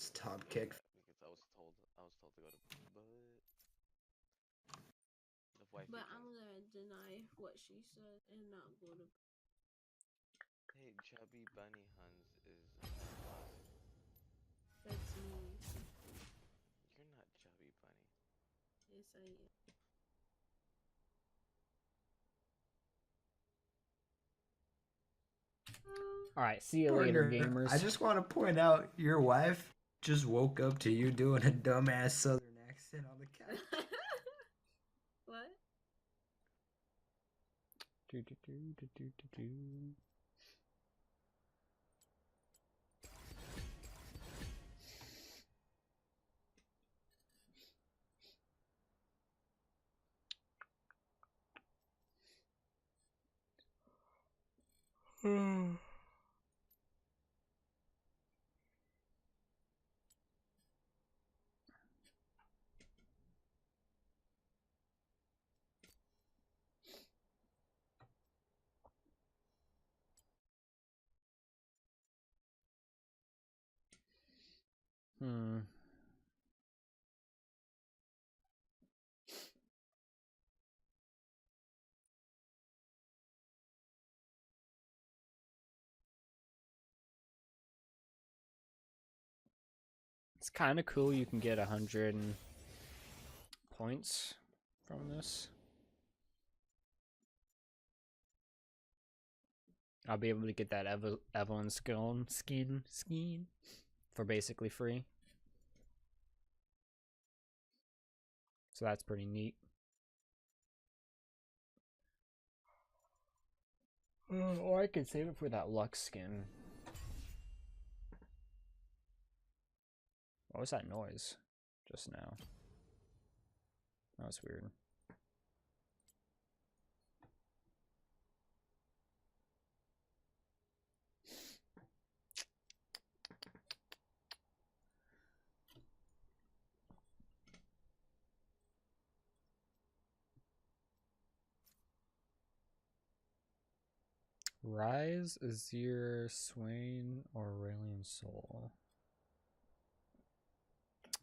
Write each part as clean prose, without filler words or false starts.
It's top kick. Because I was told to go to bed, but the wife. But I'm gonna deny what she said and not go to. Hey, chubby bunny Huns is. That's me. You're not chubby bunny. Yes, I am. All right, see you later, gamers. I just want to point out your wife just woke up to you doing a dumbass southern accent on the couch. What? It's kind of cool. You can get 100 points from this. I'll be able to get that Evelyn skin for basically free. So that's pretty neat. Or I could save it for that Lux skin. What was that noise just now? That was weird. Rise, Azir, Swain, or Aurelion Sol?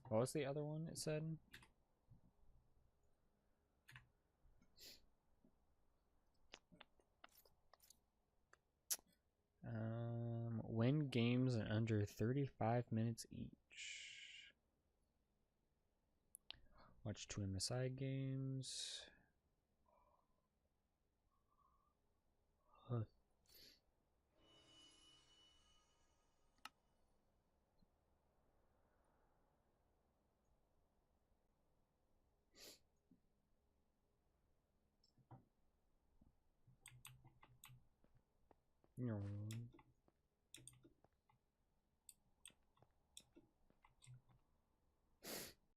What was the other one it said? Win games in under 35 minutes each. Watch 2 MSI games. No.